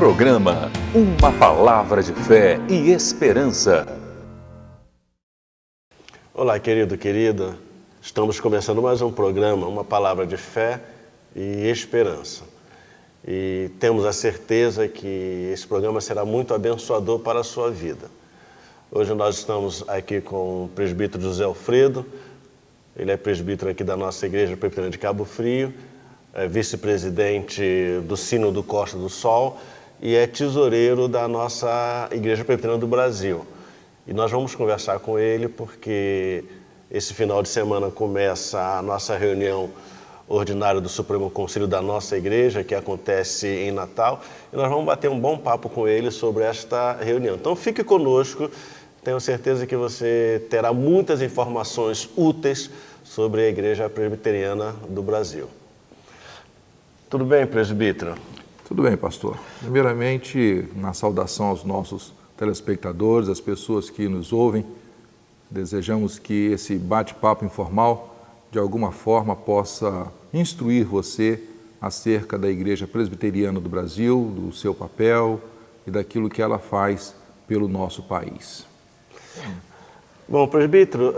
Programa Uma Palavra de Fé e Esperança. Olá, querido, querida. Estamos começando mais um programa, Uma Palavra de Fé e Esperança. E temos a certeza que esse programa será muito abençoador para a sua vida. Hoje nós estamos aqui com o presbítero José Alfredo. Ele é presbítero aqui da nossa igreja presbiteriana de Cabo Frio, é vice-presidente do Sínodo Costa do Sol e é tesoureiro da nossa Igreja Presbiteriana do Brasil. E nós vamos conversar com ele porque esse final de semana começa a nossa reunião ordinária do Supremo Conselho da nossa igreja, que acontece em Natal, e nós vamos bater um bom papo com ele sobre esta reunião. Então fique conosco, tenho certeza que você terá muitas informações úteis sobre a Igreja Presbiteriana do Brasil. Tudo bem, presbítero? Tudo bem, pastor. Primeiramente, na saudação aos nossos telespectadores, às pessoas que nos ouvem, desejamos que esse bate-papo informal, de alguma forma, possa instruir você acerca da Igreja Presbiteriana do Brasil, do seu papel e daquilo que ela faz pelo nosso país. Bom, presbítero,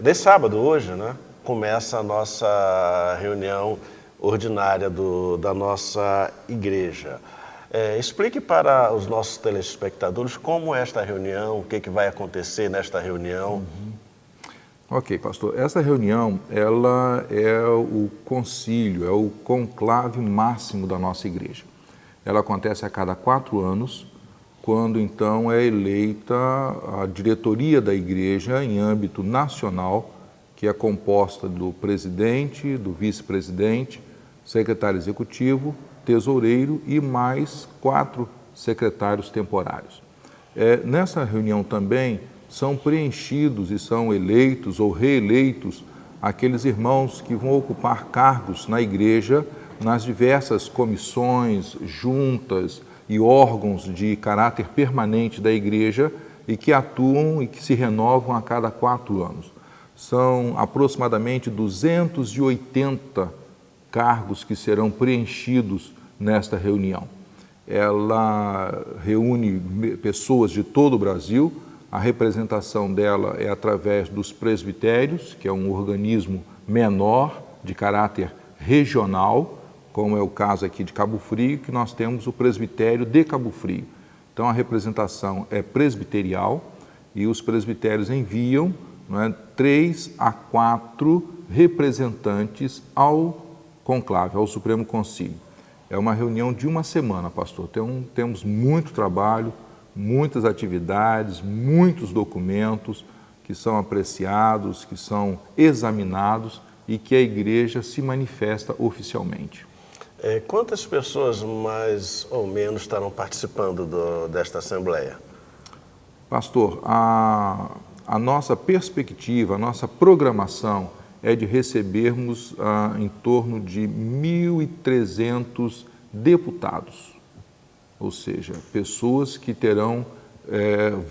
nesse sábado, hoje, né, começa a nossa reunião ordinária da nossa igreja. Explique para os nossos telespectadores como é esta reunião, o que vai acontecer nesta reunião. Ok, pastor. Essa reunião, ela é o concílio, é o conclave máximo da nossa igreja. Ela acontece a cada 4 anos, quando então é eleita a diretoria da igreja em âmbito nacional, que é composta do presidente, do vice-presidente, secretário executivo, tesoureiro e mais 4 secretários temporários. Nessa reunião também são preenchidos e são eleitos ou reeleitos aqueles irmãos que vão ocupar cargos na igreja, nas diversas comissões, juntas e órgãos de caráter permanente da igreja e que atuam e que se renovam a cada 4 anos. São aproximadamente 280 cargos que serão preenchidos nesta reunião. Ela reúne pessoas de todo o Brasil. A representação dela é através dos presbitérios, que é um organismo menor, de caráter regional, como é o caso aqui de Cabo Frio, que nós temos o presbitério de Cabo Frio. Então a representação é presbiterial e os presbitérios enviam 3 a 4 representantes ao conclave, ao Supremo Concílio. É uma reunião de uma semana, pastor. Temos muito trabalho, muitas atividades, muitos documentos que são apreciados, que são examinados e que a igreja se manifesta oficialmente. Quantas pessoas mais ou menos estarão participando desta Assembleia? Pastor, a nossa perspectiva, a nossa programação é de recebermos em torno de 1.300 deputados, ou seja, pessoas que terão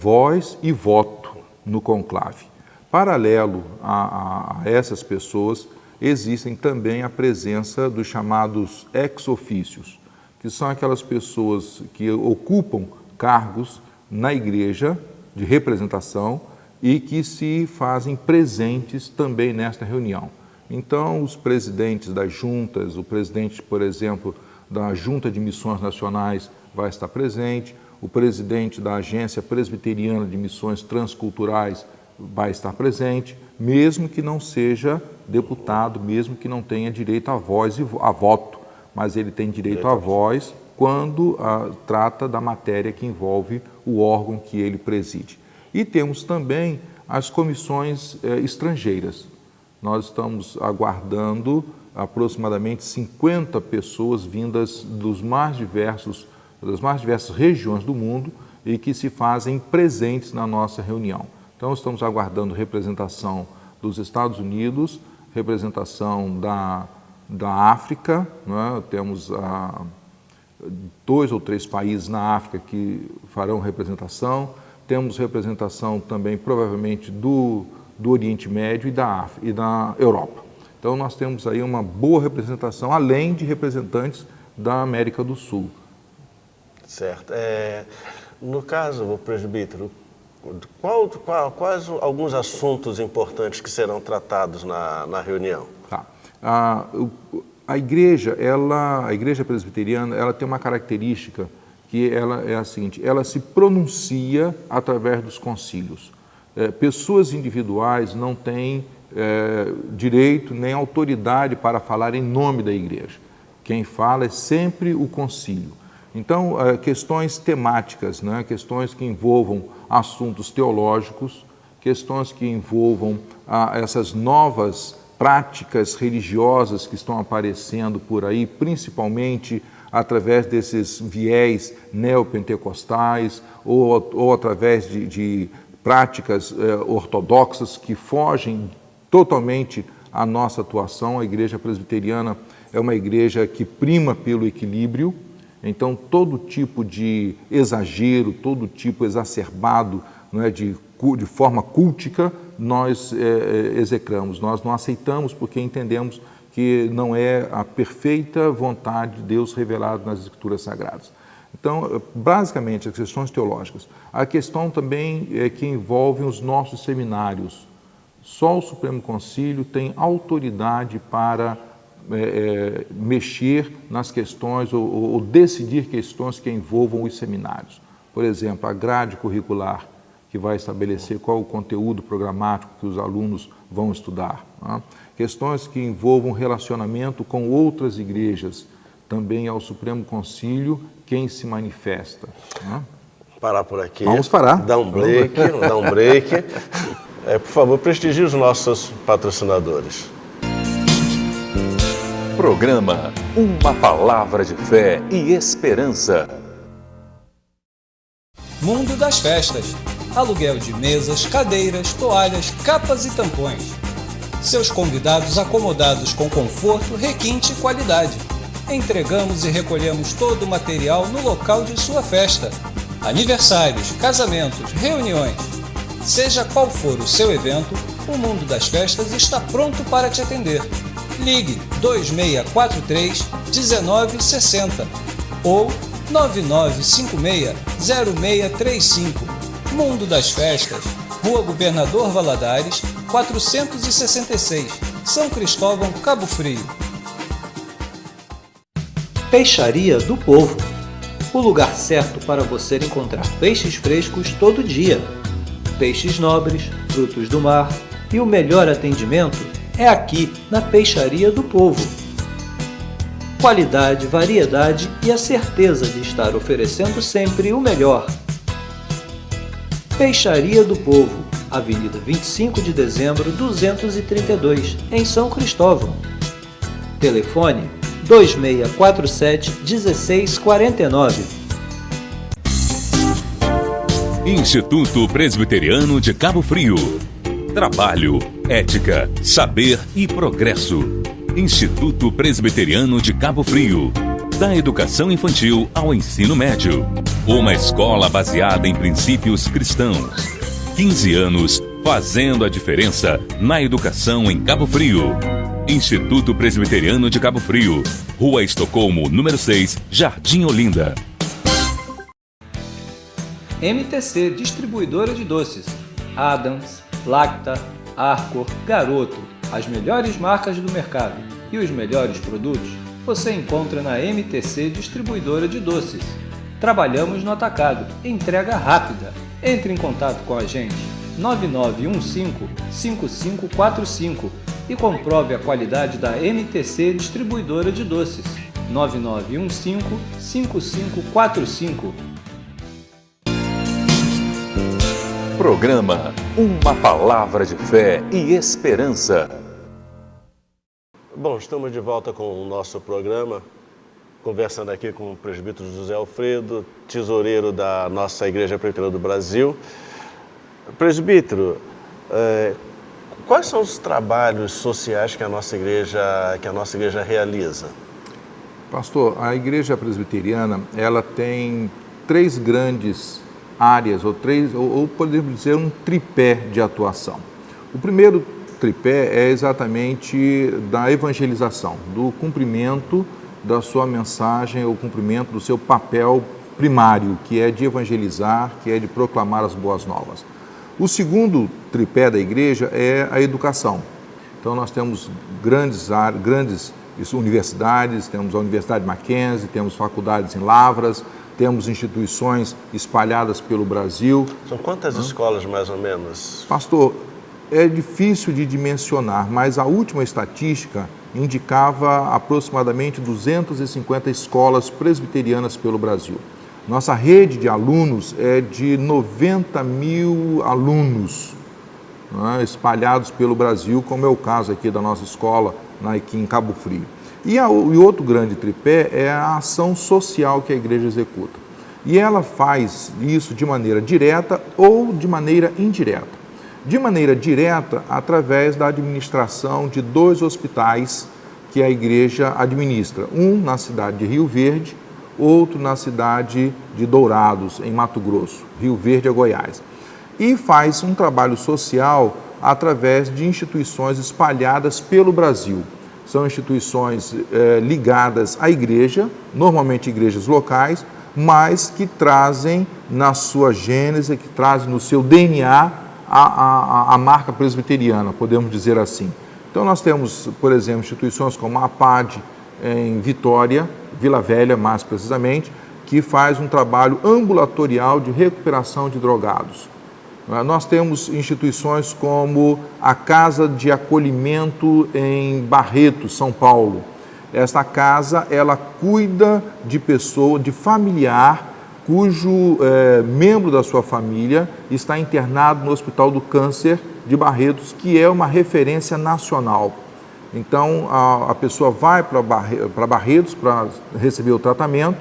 voz e voto no conclave. Paralelo a essas pessoas, existem também a presença dos chamados ex-ofícios, que são aquelas pessoas que ocupam cargos na igreja de representação e que se fazem presentes também nesta reunião. Então, os presidentes das juntas, o presidente, por exemplo, da Junta de Missões Nacionais vai estar presente, o presidente da Agência Presbiteriana de Missões Transculturais vai estar presente, mesmo que não seja deputado, mesmo que não tenha direito à voz e a voto, mas ele tem direito à voz quando trata da matéria que envolve o órgão que ele preside. E temos também as comissões estrangeiras. Nós estamos aguardando aproximadamente 50 pessoas vindas das mais diversas regiões do mundo e que se fazem presentes na nossa reunião. Então, estamos aguardando representação dos Estados Unidos, representação da África, né? Temos 2 ou 3 países na África que farão representação. Temos representação também, provavelmente, do Oriente Médio e da Europa. Então, nós temos aí uma boa representação, além de representantes da América do Sul. Certo. No caso, presbítero, quais alguns assuntos importantes que serão tratados na reunião? Tá. A igreja presbiteriana, ela tem uma característica que ela é a seguinte: ela se pronuncia através dos concílios. Pessoas individuais não têm direito nem autoridade para falar em nome da igreja. Quem fala é sempre o concílio. Então, questões temáticas, né? Questões que envolvam assuntos teológicos, questões que envolvam essas novas práticas religiosas que estão aparecendo por aí, principalmente através desses viés neopentecostais ou através de práticas ortodoxas que fogem totalmente à nossa atuação. A igreja presbiteriana é uma igreja que prima pelo equilíbrio, então todo tipo de exagero, todo tipo exacerbado, não é, de forma cultica, nós execramos, nós não aceitamos porque entendemos que não é a perfeita vontade de Deus revelada nas Escrituras Sagradas. Então, basicamente, as questões teológicas. A questão também que envolve os nossos seminários. Só o Supremo Concílio tem autoridade para mexer nas questões ou decidir questões que envolvam os seminários. Por exemplo, a grade curricular, que vai estabelecer qual o conteúdo programático que os alunos vão estudar. Né? Questões que envolvam relacionamento com outras igrejas, também é o Supremo Concílio quem se manifesta. Né? Parar por aqui. Vamos parar. Dar um break. Por favor, prestigie os nossos patrocinadores. Programa Uma Palavra de Fé e Esperança. Mundo das Festas. Aluguel de mesas, cadeiras, toalhas, capas e tampões. Seus convidados acomodados com conforto, requinte e qualidade. Entregamos e recolhemos todo o material no local de sua festa. Aniversários, casamentos, reuniões. Seja qual for o seu evento, o Mundo das Festas está pronto para te atender. Ligue 2643-1960 ou 9956-0635. Mundo das Festas, Rua Governador Valadares, 466, São Cristóvão, Cabo Frio. Peixaria do Povo, o lugar certo para você encontrar peixes frescos todo dia. Peixes nobres, frutos do mar e o melhor atendimento é aqui na Peixaria do Povo. Qualidade, variedade e a certeza de estar oferecendo sempre o melhor. Peixaria do Povo, Avenida 25 de Dezembro, 232, em São Cristóvão. Telefone 2647-1649. Instituto Presbiteriano de Cabo Frio. Trabalho, ética, saber e progresso. Instituto Presbiteriano de Cabo Frio. Da educação infantil ao ensino médio. Uma escola baseada em princípios cristãos. 15 anos fazendo a diferença na educação em Cabo Frio. Instituto Presbiteriano de Cabo Frio. Rua Estocolmo, número 6, Jardim Olinda. MTC Distribuidora de Doces. Adams, Lacta, Arcor, Garoto. As melhores marcas do mercado e os melhores produtos você encontra na MTC Distribuidora de Doces. Trabalhamos no atacado, entrega rápida. Entre em contato com a gente, 9915-5545 e comprove a qualidade da MTC Distribuidora de Doces. 9915-5545. Programa Uma Palavra de Fé e Esperança. Bom, estamos de volta com o nosso programa, conversando aqui com o presbítero José Alfredo, tesoureiro da nossa Igreja Presbiteriana do Brasil. Presbítero, quais são os trabalhos sociais que a nossa igreja realiza? Pastor, a Igreja Presbiteriana, ela tem três grandes áreas, ou podemos dizer um tripé de atuação. O primeiro tripé é exatamente da evangelização, do cumprimento da sua mensagem, o cumprimento do seu papel primário, que é de evangelizar, que é de proclamar as boas novas. O segundo tripé da igreja é a educação. Então nós temos grandes universidades, temos a Universidade Mackenzie, temos faculdades em Lavras, temos instituições espalhadas pelo Brasil. São quantas escolas, mais ou menos? Pastor, é difícil de dimensionar, mas a última estatística indicava aproximadamente 250 escolas presbiterianas pelo Brasil. Nossa rede de alunos é de 90 mil alunos, né, espalhados pelo Brasil, como é o caso aqui da nossa escola, aqui em Cabo Frio. E outro grande tripé é a ação social que a igreja executa. E ela faz isso de maneira direta ou de maneira indireta. De maneira direta, através da administração de 2 hospitais que a igreja administra. Um na cidade de Rio Verde, outro na cidade de Dourados, em Mato Grosso, Rio Verde a Goiás. E faz um trabalho social através de instituições espalhadas pelo Brasil. São instituições ligadas à igreja, normalmente igrejas locais, mas que trazem na sua gênese, que trazem no seu DNA a marca presbiteriana, podemos dizer assim. Então nós temos, por exemplo, instituições como a APAD em Vitória, Vila Velha mais precisamente, que faz um trabalho ambulatorial de recuperação de drogados. Nós temos instituições como a Casa de Acolhimento em Barretos, São Paulo. Esta casa, ela cuida de pessoa, de familiar, cujo membro da sua família está internado no Hospital do Câncer de Barretos, que é uma referência nacional. Então, a pessoa vai para Barretos para receber o tratamento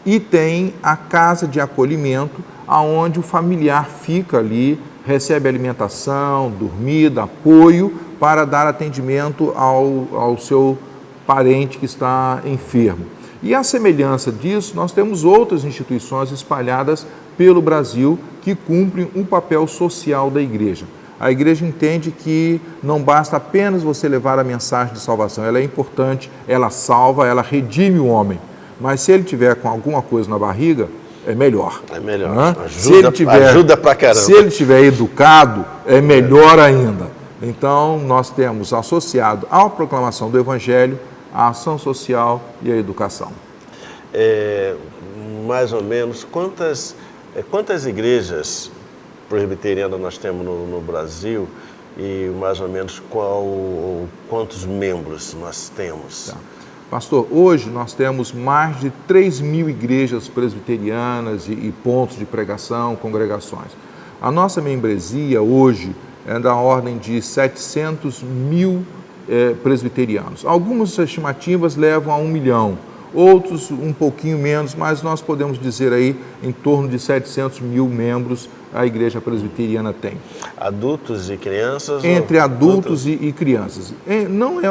e tem a casa de acolhimento, onde o familiar fica ali, recebe alimentação, dormida, apoio para dar atendimento ao seu parente que está enfermo. E à semelhança disso, nós temos outras instituições espalhadas pelo Brasil que cumprem um papel social da igreja. A igreja entende que não basta apenas você levar a mensagem de salvação, ela é importante, ela salva, ela redime o homem. Mas se ele tiver com alguma coisa na barriga, é melhor. É melhor. Né? Ajuda pra caramba. Se ele tiver educado, é melhor ainda. Então, nós temos associado à proclamação do Evangelho a ação social e a educação. Mais ou menos, quantas igrejas presbiterianas nós temos no Brasil e mais ou menos quantos membros nós temos? Tá. Pastor, hoje nós temos mais de 3.000 igrejas presbiterianas e pontos de pregação, congregações. A nossa membresia hoje é da ordem de 700 mil presbiterianos. Algumas estimativas levam a 1 milhão, outros um pouquinho menos, mas nós podemos dizer aí em torno de 700 mil membros a igreja presbiteriana tem. Adultos e crianças? Entre adultos e crianças.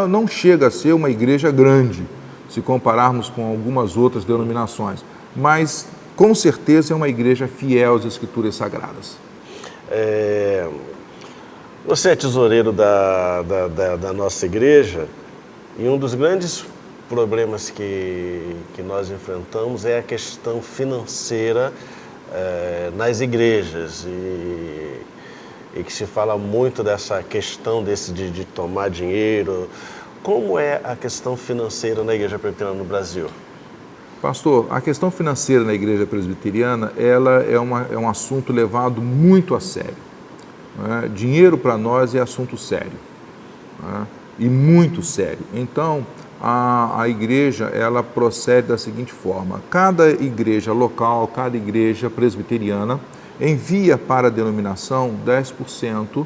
Não chega a ser uma igreja grande, se compararmos com algumas outras denominações, mas com certeza é uma igreja fiel às Escrituras Sagradas. Você é tesoureiro da nossa igreja e um dos grandes problemas que nós enfrentamos é a questão financeira nas igrejas e que se fala muito dessa questão de tomar dinheiro. Como é a questão financeira na igreja presbiteriana no Brasil? Pastor, a questão financeira na igreja presbiteriana ela é um assunto levado muito a sério. Né? Dinheiro para nós é assunto sério, né? E muito sério. Então, a igreja ela procede da seguinte forma: cada igreja local, cada igreja presbiteriana envia para a denominação 10%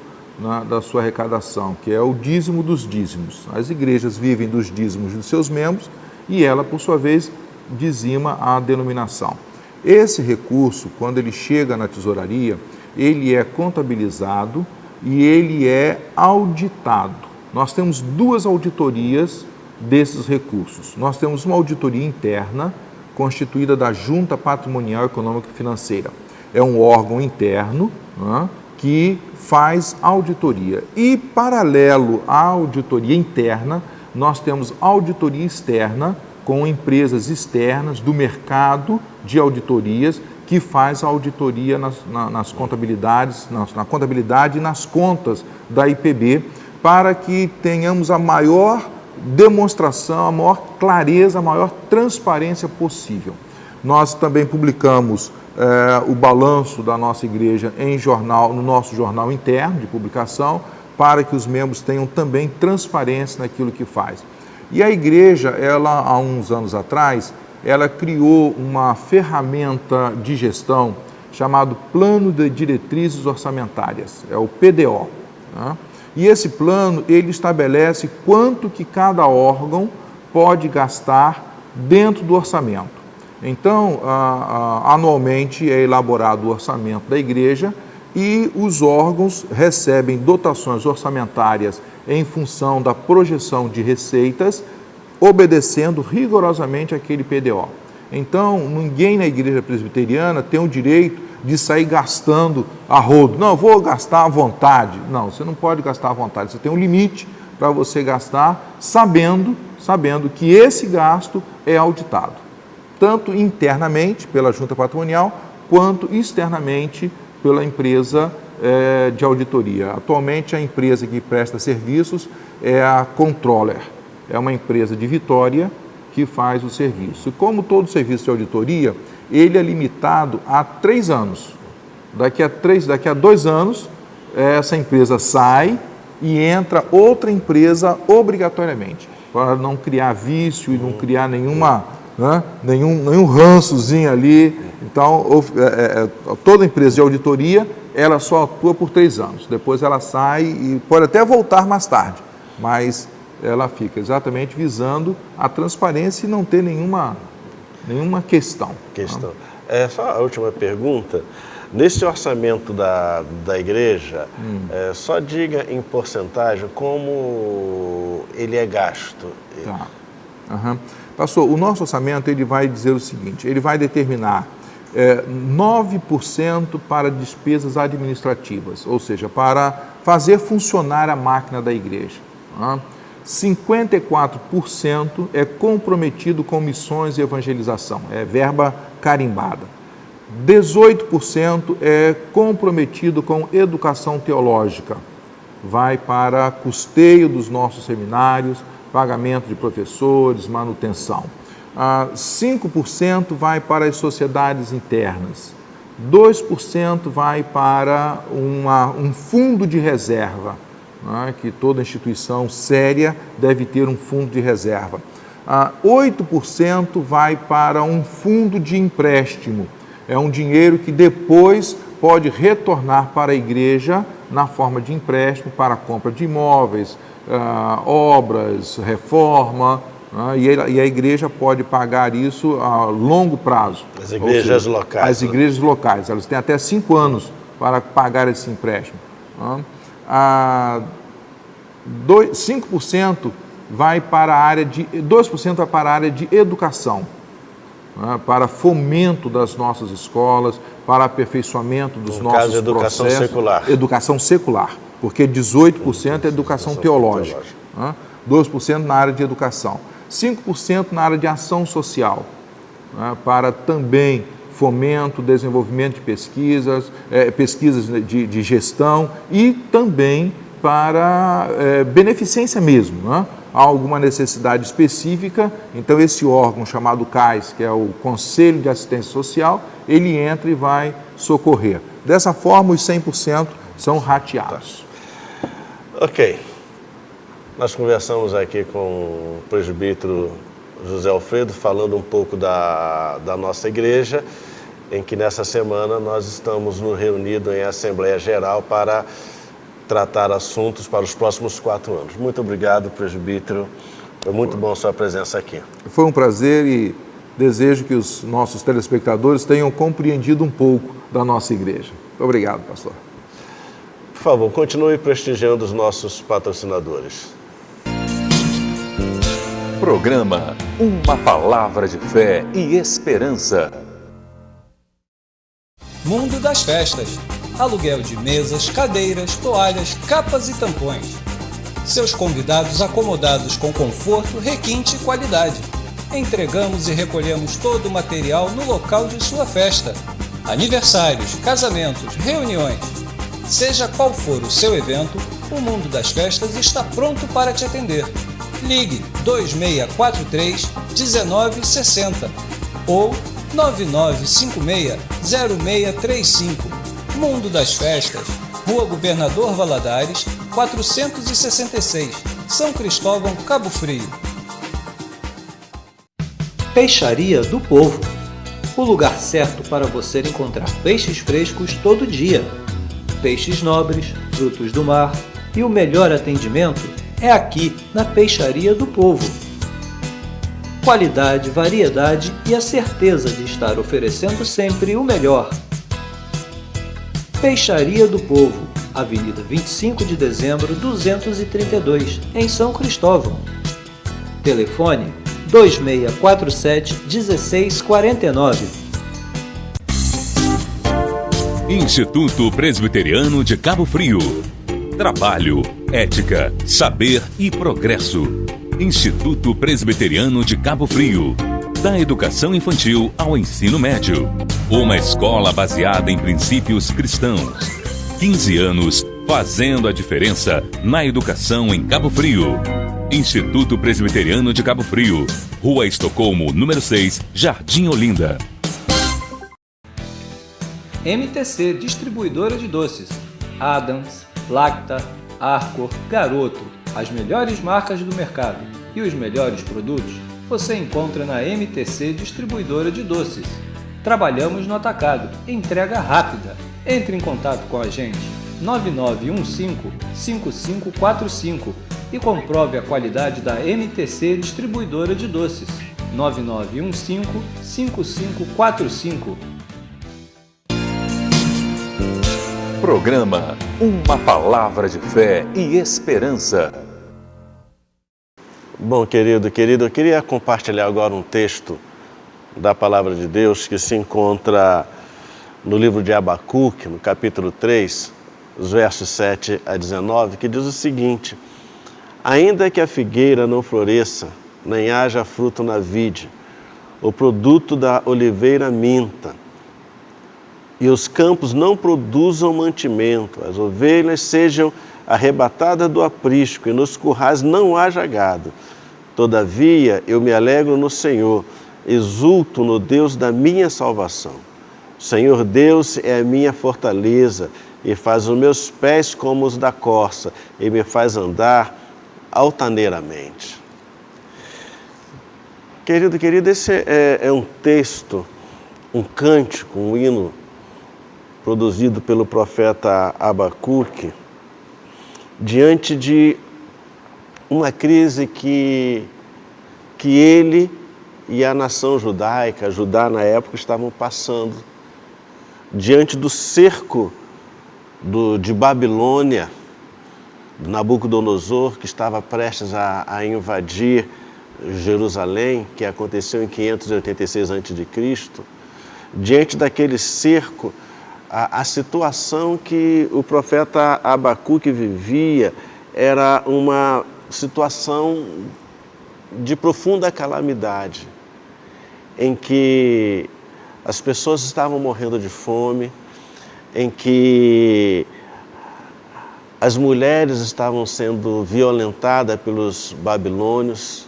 da sua arrecadação, que é o dízimo dos dízimos. As igrejas vivem dos dízimos dos seus membros e ela, por sua vez, dizima a denominação. Esse recurso, quando ele chega na tesouraria, ele é contabilizado e ele é auditado. Nós temos 2 auditorias desses recursos. Nós temos uma auditoria interna, constituída da Junta Patrimonial Econômica e Financeira. É um órgão interno, né, que faz auditoria. E, paralelo à auditoria interna, nós temos auditoria externa, com empresas externas do mercado de auditorias que faz a auditoria nas contabilidades, na contabilidade e nas contas da IPB, para que tenhamos a maior demonstração, a maior clareza, a maior transparência possível. Nós também publicamos o balanço da nossa igreja em jornal, no nosso jornal interno de publicação, para que os membros tenham também transparência naquilo que faz. E a igreja, ela, há uns anos atrás, ela criou uma ferramenta de gestão chamado Plano de Diretrizes Orçamentárias, é o PDO. Né? E esse plano, ele estabelece quanto que cada órgão pode gastar dentro do orçamento. Então, anualmente é elaborado o orçamento da igreja e os órgãos recebem dotações orçamentárias em função da projeção de receitas, obedecendo rigorosamente aquele PDO. Então, ninguém na igreja presbiteriana tem o direito de sair gastando a rodo. Não, vou gastar à vontade. Não, você não pode gastar à vontade. Você tem um limite para você gastar, sabendo que esse gasto é auditado, tanto internamente pela junta patrimonial, quanto externamente pela empresa de auditoria. Atualmente, a empresa que presta serviços é a Controller. É uma empresa de Vitória que faz o serviço. E como todo serviço de auditoria, ele é limitado a 3 anos. Daqui a 2 anos, essa empresa sai e entra outra empresa obrigatoriamente, para não criar vício e não criar nenhum rançozinho ali. Então, toda empresa de auditoria, ela só atua por 3 anos. Depois ela sai e pode até voltar mais tarde, mas ela fica exatamente visando a transparência e não ter nenhuma questão. Só a última pergunta. Nesse orçamento da igreja, só diga em porcentagem como ele é gasto. Tá. Uhum. Pastor, o nosso orçamento ele vai dizer o seguinte, ele vai determinar 9% para despesas administrativas, ou seja, para fazer funcionar a máquina da igreja. 54% é comprometido com missões e evangelização, é verba carimbada. 18% é comprometido com educação teológica, vai para custeio dos nossos seminários, pagamento de professores, manutenção. 5% vai para as sociedades internas, 2% vai para um fundo de reserva, que toda instituição séria deve ter um fundo de reserva. 8% vai para um fundo de empréstimo, é um dinheiro que depois pode retornar para a igreja na forma de empréstimo para a compra de imóveis, obras, reforma, e a igreja pode pagar isso a longo prazo. As igrejas locais. As igrejas locais, elas têm até 5 anos para pagar esse empréstimo. 5% vai para a área de 2% vai para a área de educação, para fomento das nossas escolas, para aperfeiçoamento dos nossos educação processos. Secular. Educação secular, porque 18% é educação teológica, 2% na área de educação, 5% na área de ação social, para também fomento, desenvolvimento de pesquisas de gestão e também para beneficência mesmo. Há alguma necessidade específica, então esse órgão chamado CAIS, que é o Conselho de Assistência Social, ele entra e vai socorrer. Dessa forma, os 100% são rateados. Ok. Nós conversamos aqui com o presbítero José Alfredo, falando um pouco da nossa igreja, em que nessa semana nós estamos nos reunidos em Assembleia Geral para tratar assuntos para os próximos 4 anos. Muito obrigado, presbítero. Foi muito bom a sua presença aqui. Foi um prazer e desejo que os nossos telespectadores tenham compreendido um pouco da nossa igreja. Muito obrigado, pastor. Por favor, continue prestigiando os nossos patrocinadores. Programa Uma Palavra de Fé e Esperança. Mundo das Festas. Aluguel de mesas, cadeiras, toalhas, capas e tampões. Seus convidados acomodados com conforto, requinte e qualidade. Entregamos e recolhemos todo o material no local de sua festa. Aniversários, casamentos, reuniões. Seja qual for o seu evento, o Mundo das Festas está pronto para te atender. Ligue 2643-1960 ou 9956-0635. Mundo das Festas, Rua Governador Valadares, 466, São Cristóvão, Cabo Frio. Peixaria do Povo, o lugar certo para você encontrar peixes frescos todo dia. Peixes nobres, frutos do mar e o melhor atendimento é aqui na Peixaria do Povo. Qualidade, variedade e a certeza de estar oferecendo sempre o melhor. Peixaria do Povo, Avenida 25 de Dezembro, 232, em São Cristóvão. Telefone 2647-1649. Instituto Presbiteriano de Cabo Frio. Trabalho, ética, saber e progresso. Instituto Presbiteriano de Cabo Frio. Da educação infantil ao ensino médio. Uma escola baseada em princípios cristãos. 15 anos fazendo a diferença na educação em Cabo Frio. Instituto Presbiteriano de Cabo Frio, Rua Estocolmo, número 6, Jardim Olinda. MTC Distribuidora de Doces. Adams, Lacta, Arcor, Garoto, as melhores marcas do mercado e os melhores produtos você encontra na MTC Distribuidora de Doces. Trabalhamos no atacado, entrega rápida. Entre em contato com a gente 9915-5545 e comprove a qualidade da MTC Distribuidora de Doces. 9915-5545. Programa Uma Palavra de Fé e Esperança. Bom, querido, eu queria compartilhar agora um texto da Palavra de Deus que se encontra no livro de Abacuque, no capítulo 3, os versos 7 a 19, que diz o seguinte: ainda que a figueira não floresça, nem haja fruto na vide, o produto da oliveira minta, e os campos não produzam mantimento, as ovelhas sejam arrebatadas do aprisco, e nos currais não haja gado. Todavia eu me alegro no Senhor, exulto no Deus da minha salvação. O Senhor Deus é a minha fortaleza, e faz os meus pés como os da corça, e me faz andar altaneiramente. Querido, esse é um texto, um cântico, um hino produzido pelo profeta Abacuque, diante de uma crise que ele e a nação judaica, Judá na época, estavam passando, diante do cerco de Babilônia, do Nabucodonosor, que estava prestes a invadir Jerusalém, que aconteceu em 586 a.C., diante daquele cerco, a situação que o profeta Abacuque vivia era uma situação de profunda calamidade, em que as pessoas estavam morrendo de fome, em que as mulheres estavam sendo violentadas pelos babilônios,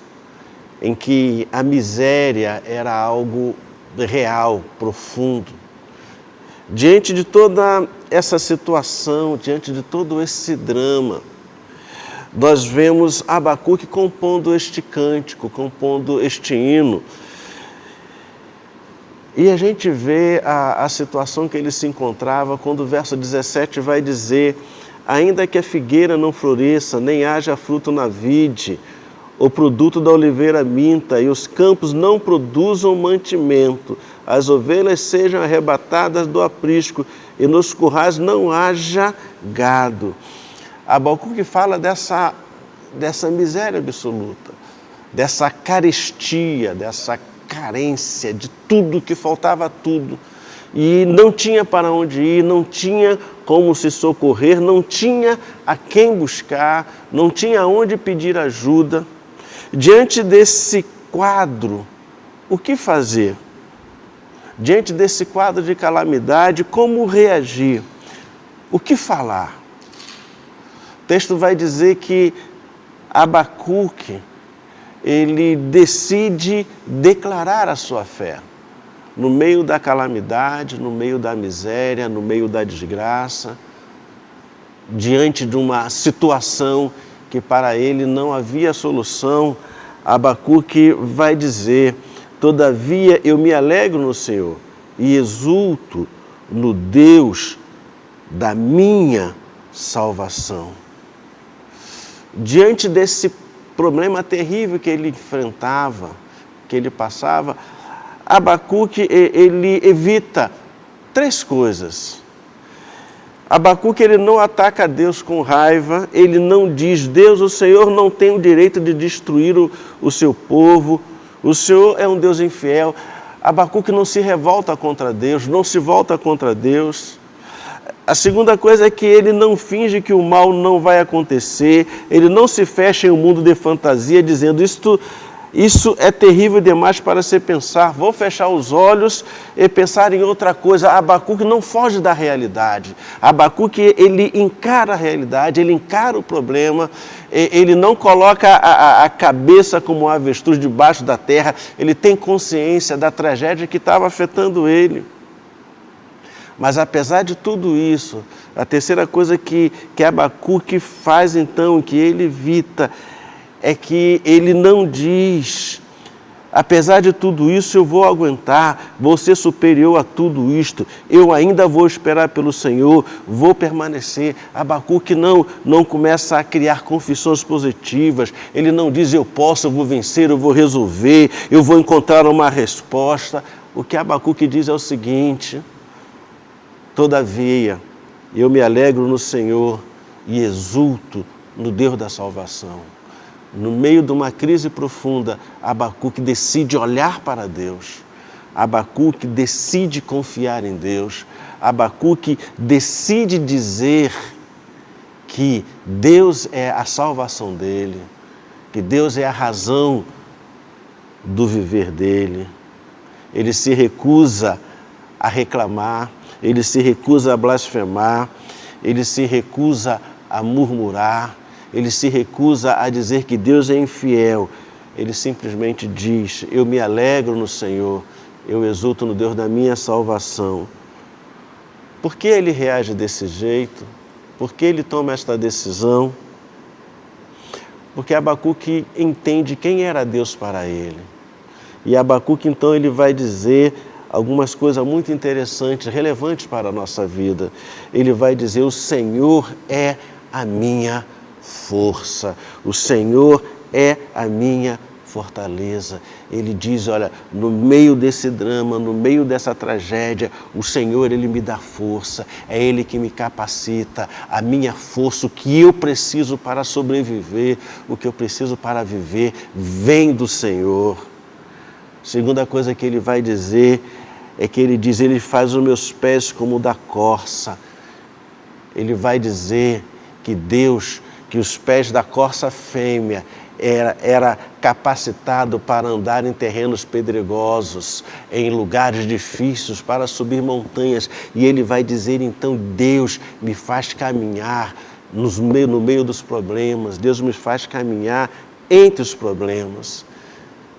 em que a miséria era algo real, profundo. Diante de toda essa situação, diante de todo esse drama, nós vemos Abacuque compondo este cântico, compondo este hino. E a gente vê a situação que ele se encontrava quando o verso 17 vai dizer: ainda que a figueira não floresça, nem haja fruto na vide, o produto da oliveira minta, e os campos não produzam mantimento, as ovelhas sejam arrebatadas do aprisco, e nos currais não haja gado. Abacuque fala dessa miséria absoluta, dessa carestia, dessa carência de tudo, que faltava tudo. E não tinha para onde ir, não tinha como se socorrer, não tinha a quem buscar, não tinha onde pedir ajuda. Diante desse quadro, o que fazer? Diante desse quadro de calamidade, como reagir? O que falar? O texto vai dizer que Abacuque, ele decide declarar a sua fé. No meio da calamidade, no meio da miséria, no meio da desgraça, diante de uma situação que para ele não havia solução, Abacuque vai dizer: todavia eu me alegro no Senhor e exulto no Deus da minha salvação. Diante desse problema terrível que ele enfrentava, que ele passava, Abacuque, ele evita 3 coisas. Abacuque, ele não ataca a Deus com raiva, ele não diz: Deus, o Senhor não tem o direito de destruir o seu povo, o Senhor é um Deus infiel. Abacuque não se revolta contra Deus, não se volta contra Deus. A segunda coisa é que ele não finge que o mal não vai acontecer, ele não se fecha em um mundo de fantasia dizendo: isso é terrível demais para se pensar, vou fechar os olhos e pensar em outra coisa. Abacuque não foge da realidade. Abacuque, ele encara a realidade, ele encara o problema, ele não coloca a cabeça como um avestruz debaixo da terra, ele tem consciência da tragédia que estava afetando ele. Mas apesar de tudo isso, a terceira coisa que Abacuque faz então, que ele evita, é que ele não diz: apesar de tudo isso eu vou aguentar, vou ser superior a tudo isto, eu ainda vou esperar pelo Senhor, vou permanecer. Abacuque não começa a criar confissões positivas, ele não diz: eu posso, eu vou vencer, eu vou resolver, eu vou encontrar uma resposta. O que Abacuque diz é o seguinte: todavia eu me alegro no Senhor e exulto no Deus da salvação. No meio de uma crise profunda, Abacuque decide olhar para Deus. Abacuque decide confiar em Deus. Abacuque decide dizer que Deus é a salvação dele, que Deus é a razão do viver dele. Ele se recusa a reclamar, ele se recusa a blasfemar, ele se recusa a murmurar, ele se recusa a dizer que Deus é infiel. Ele simplesmente diz: eu me alegro no Senhor, eu exulto no Deus da minha salvação. Por que ele reage desse jeito? Por que ele toma esta decisão? Porque Abacuque entende quem era Deus para ele. E Abacuque então ele vai dizer algumas coisas muito interessantes, relevantes para a nossa vida. Ele vai dizer: o Senhor é a minha força, o Senhor é a minha fortaleza. Ele diz: olha, no meio desse drama, no meio dessa tragédia, o Senhor, Ele me dá força, é Ele que me capacita, a minha força, o que eu preciso para sobreviver, o que eu preciso para viver, vem do Senhor. Segunda coisa que ele vai dizer é que ele diz: Ele faz os meus pés como o da corça. Ele vai dizer que Deus, que os pés da corça fêmea era capacitado para andar em terrenos pedregosos, em lugares difíceis, para subir montanhas. E ele vai dizer então: Deus me faz caminhar no meio dos problemas, Deus me faz caminhar entre os problemas.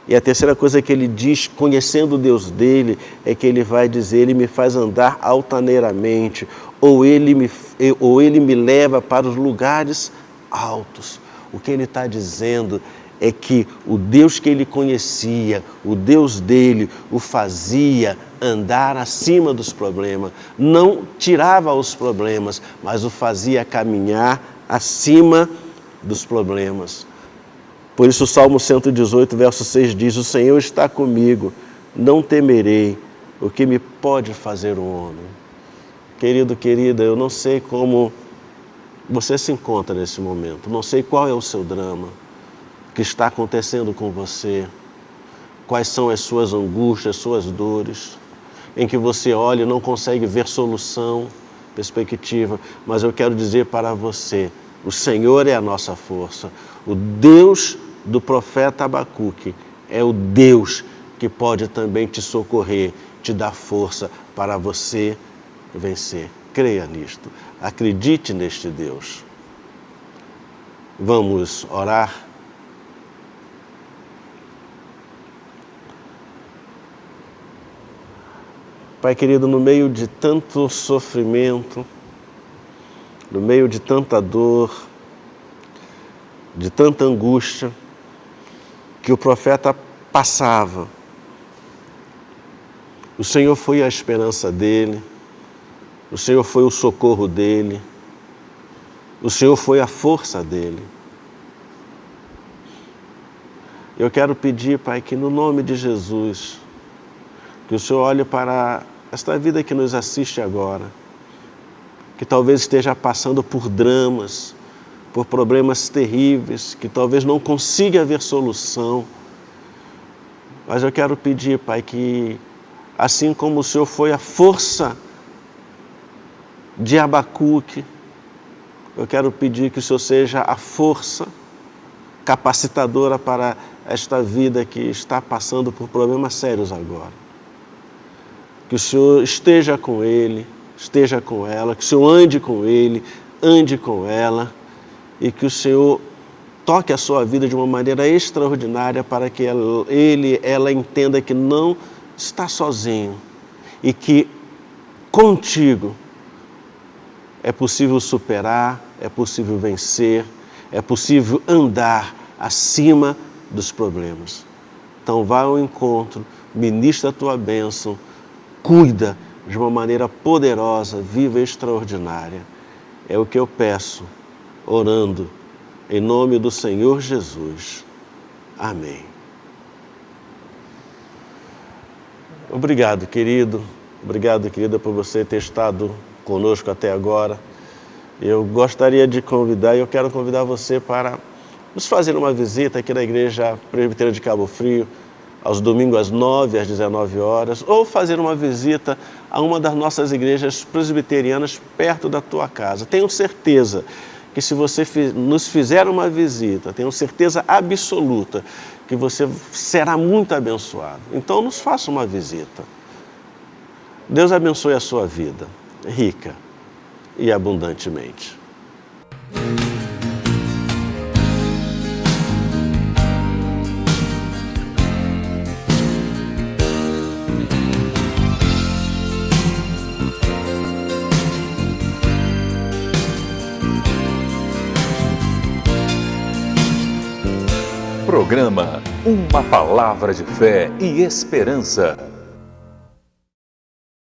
E a terceira coisa que ele diz, conhecendo o Deus dele, é que ele vai dizer: Ele me faz andar altaneiramente, ou ele me leva para os lugares altos. O que ele está dizendo é que o Deus que ele conhecia, o Deus dele, o fazia andar acima dos problemas. Não tirava os problemas, mas o fazia caminhar acima dos problemas. Por isso o Salmo 118, verso 6 diz: o Senhor está comigo, não temerei, o que me pode fazer um homem? Querido, querida, eu não sei como você se encontra nesse momento, não sei qual é o seu drama, o que está acontecendo com você, quais são as suas angústias, suas dores, em que você olha e não consegue ver solução, perspectiva, mas eu quero dizer para você: o Senhor é a nossa força, o Deus do profeta Abacuque é o Deus que pode também te socorrer, te dar força para você vencer. Creia nisto, acredite neste Deus. Vamos orar. Pai querido, no meio de tanto sofrimento, no meio de tanta dor, de tanta angústia, que o profeta passava, o Senhor foi a esperança dele, o Senhor foi o socorro dele, o Senhor foi a força dele. Eu quero pedir, Pai, que no nome de Jesus, que o Senhor olhe para esta vida que nos assiste agora, que talvez esteja passando por dramas, por problemas terríveis, que talvez não consiga haver solução. Mas eu quero pedir, Pai, que assim como o Senhor foi a força de Abacuque, eu quero pedir que o Senhor seja a força capacitadora para esta vida que está passando por problemas sérios agora. Que o Senhor esteja com ele, esteja com ela, que o Senhor ande com ele, ande com ela, e que o Senhor toque a sua vida de uma maneira extraordinária para que ela entenda que não está sozinho e que contigo é possível superar, é possível vencer, é possível andar acima dos problemas. Então vá ao encontro, ministra a tua bênção, cuida de uma maneira poderosa, viva e extraordinária. É o que eu peço, orando em nome do Senhor Jesus. Amém. Obrigado, querido. Obrigado, querida, por você ter estado conosco até agora. Eu gostaria de convidar, e eu quero convidar você para nos fazer uma visita aqui na Igreja Presbiteriana de Cabo Frio, aos domingos às 9 às 19 horas, ou fazer uma visita a uma das nossas igrejas presbiterianas perto da tua casa. Tenho certeza que se você nos fizer uma visita, tenho certeza absoluta que você será muito abençoado. Então nos faça uma visita. Deus abençoe a sua vida, rica e abundantemente. Programa Uma Palavra de Fé e Esperança.